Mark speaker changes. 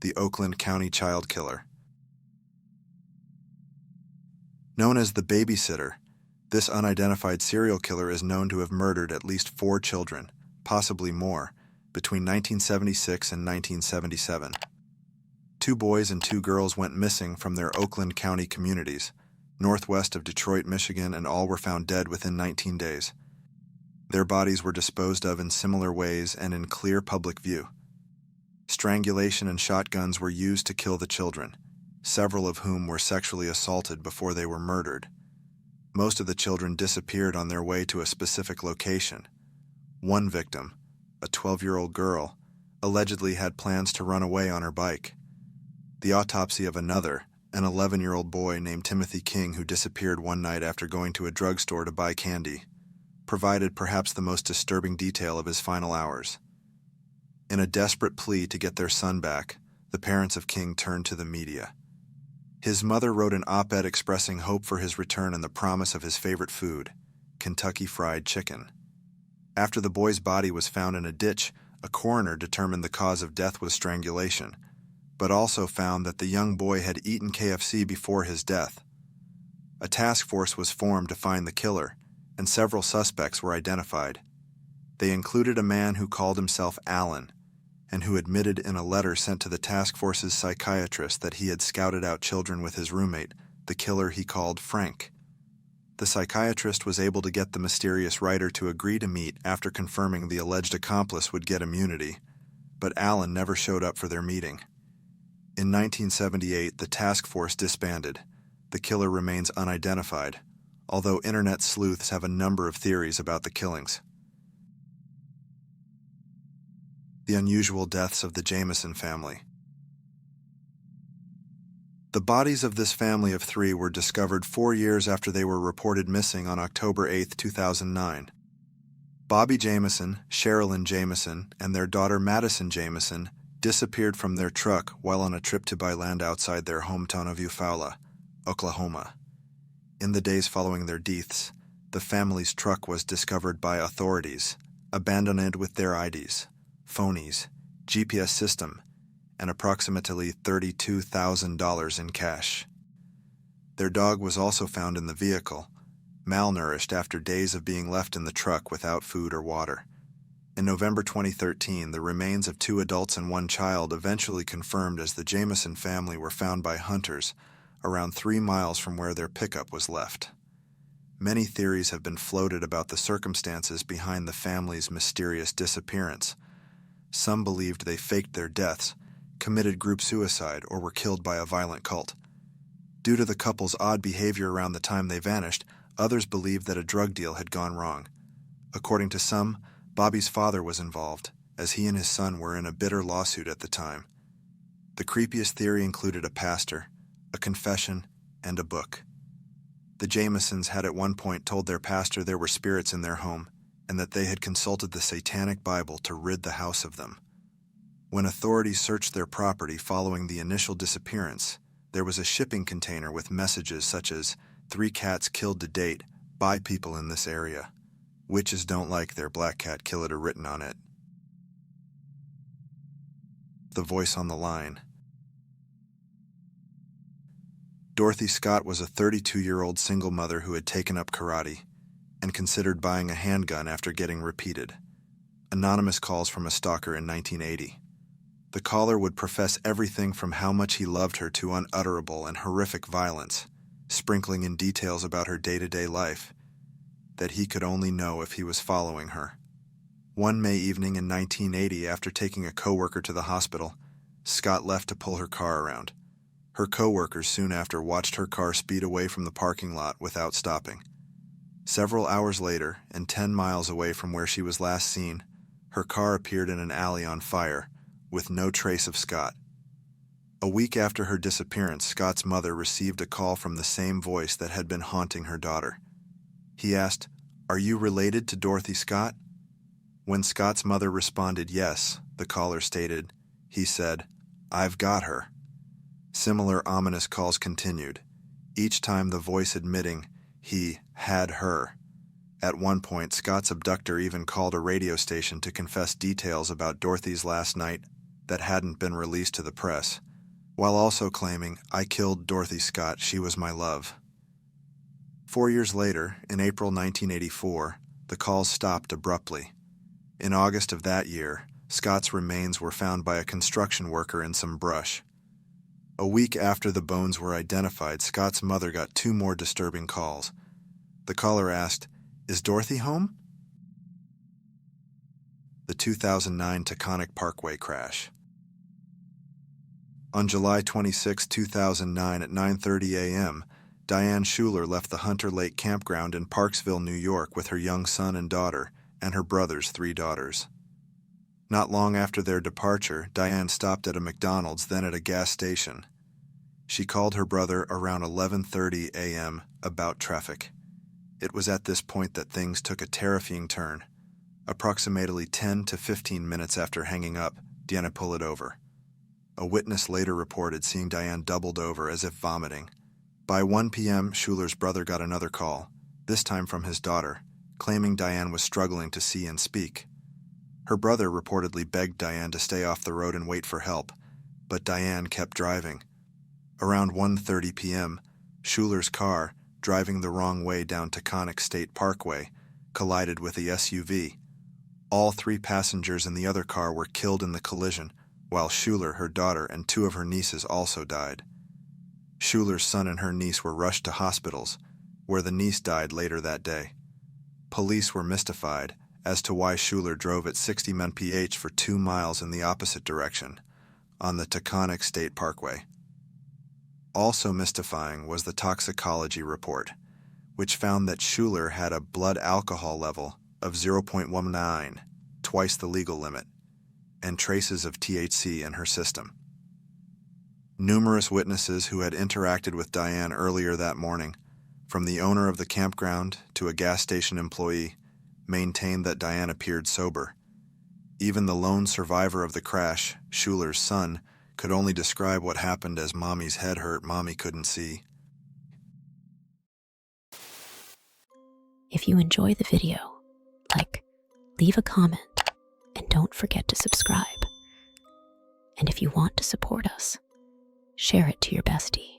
Speaker 1: the Oakland County child killer. Known as the babysitter, this unidentified serial killer is known to have murdered at least 4 children, possibly more, between 1976 and 1977. 2 boys and 2 girls went missing from their Oakland County communities, northwest of Detroit, Michigan, and all were found dead within 19 days. Their bodies were disposed of in similar ways and in clear public view. Strangulation and shotguns were used to kill the children, several of whom were sexually assaulted before they were murdered. Most of the children disappeared on their way to a specific location. One victim, a 12-year-old girl, allegedly had plans to run away on her bike. The autopsy of another, an 11-year-old boy named Timothy King who disappeared one night after going to a drugstore to buy candy, provided perhaps the most disturbing detail of his final hours. In a desperate plea to get their son back, the parents of King turned to the media. His mother wrote an op-ed expressing hope for his return and the promise of his favorite food, Kentucky Fried Chicken. After the boy's body was found in a ditch, a coroner determined the cause of death was strangulation, but also found that the young boy had eaten KFC before his death. A task force was formed to find the killer, and several suspects were identified. They included a man who called himself Alan, and who admitted in a letter sent to the task force's psychiatrist that he had scouted out children with his roommate, the killer he called Frank. The psychiatrist was able to get the mysterious writer to agree to meet after confirming the alleged accomplice would get immunity, but Alan never showed up for their meeting. In 1978, the task force disbanded. The killer remains unidentified, although internet sleuths have a number of theories about the killings. The unusual deaths of the Jamison family. The bodies of this family of 3 were discovered 4 years after they were reported missing on October 8, 2009. Bobby Jamison, Sherilyn Jamison, and their daughter Madison Jamison disappeared from their truck while on a trip to buy land outside their hometown of Eufaula, Oklahoma. In the days following their deaths, the family's truck was discovered by authorities, abandoned with their IDs, phonies, GPS system, and approximately $32,000 in cash. Their dog was also found in the vehicle, malnourished after days of being left in the truck without food or water. In November 2013, the remains of 2 adults and 1 child, eventually confirmed as the Jamison family, were found by hunters around 3 miles from where their pickup was left. Many theories have been floated about the circumstances behind the family's mysterious disappearance. Some believed they faked their deaths, committed group suicide, or were killed by a violent cult. Due to the couple's odd behavior around the time they vanished, others believed that a drug deal had gone wrong. According to some, Bobby's father was involved, as he and his son were in a bitter lawsuit at the time. The creepiest theory included a pastor, a confession, and a book. The Jamisons had at one point told their pastor there were spirits in their home, and that they had consulted the Satanic Bible to rid the house of them. When authorities searched their property following the initial disappearance, there was a shipping container with messages such as, "3 cats killed to date, by people in this area. Witches don't like their black cat killer" written on it. The voice on the line. Dorothy Scott was a 32-year-old single mother who had taken up karate and considered buying a handgun after getting repeated anonymous calls from a stalker in 1980. The caller would profess everything from how much he loved her to unutterable and horrific violence, sprinkling in details about her day-to-day life that he could only know if he was following her. One May evening in 1980, after taking a coworker to the hospital, Scott left to pull her car around. Her coworkers soon after watched her car speed away from the parking lot without stopping. Several hours later, and 10 miles away from where she was last seen, her car appeared in an alley on fire, with no trace of Scott. A week after her disappearance, Scott's mother received a call from the same voice that had been haunting her daughter. He asked, "Are you related to Dorothy Scott?" When Scott's mother responded yes, the caller stated, he said, "I've got her." Similar ominous calls continued, each time the voice admitting he had her. At one point, Scott's abductor even called a radio station to confess details about Dorothy's last night that hadn't been released to the press, while also claiming, "I killed Dorothy Scott, she was my love." 4 years later, in April 1984, the calls stopped abruptly. In August of that year, Scott's remains were found by a construction worker in some brush. A week after the bones were identified, Scott's mother got 2 more disturbing calls. The caller asked, "Is Dorothy home?" The 2009 Taconic Parkway crash. On July 26, 2009 at 9:30 a.m., Diane Schuler left the Hunter Lake Campground in Parksville, New York with her young son and daughter and her brother's 3 daughters. Not long after their departure, Diane stopped at a McDonald's, then at a gas station. She called her brother around 11:30 a.m. about traffic. It was at this point that things took a terrifying turn. Approximately 10 to 15 minutes after hanging up, Diane pulled over. A witness later reported seeing Diane doubled over as if vomiting. By 1 p.m., Schuler's brother got another call, this time from his daughter, claiming Diane was struggling to see and speak. Her brother reportedly begged Diane to stay off the road and wait for help, but Diane kept driving. Around 1:30 p.m., Schuler's car, driving the wrong way down Taconic State Parkway, collided with a SUV. All 3 passengers in the other car were killed in the collision, while Schuler, her daughter, and 2 of her nieces also died. Schuler's son and her niece were rushed to hospitals, where the niece died later that day. Police were mystified as to why Schuler drove at 60 mph for 2 miles in the opposite direction, on the Taconic State Parkway. Also mystifying was the toxicology report, which found that Schuler had a blood alcohol level of 0.19, twice the legal limit, and traces of THC in her system. Numerous witnesses who had interacted with Diane earlier that morning, from the owner of the campground to a gas station employee, maintained that Diane appeared sober. Even the lone survivor of the crash, Schuler's son, could only describe what happened as "Mommy's head hurt, Mommy couldn't see."
Speaker 2: If you enjoy the video, leave a comment, and don't forget to subscribe. And if you want to support us, share it to your bestie.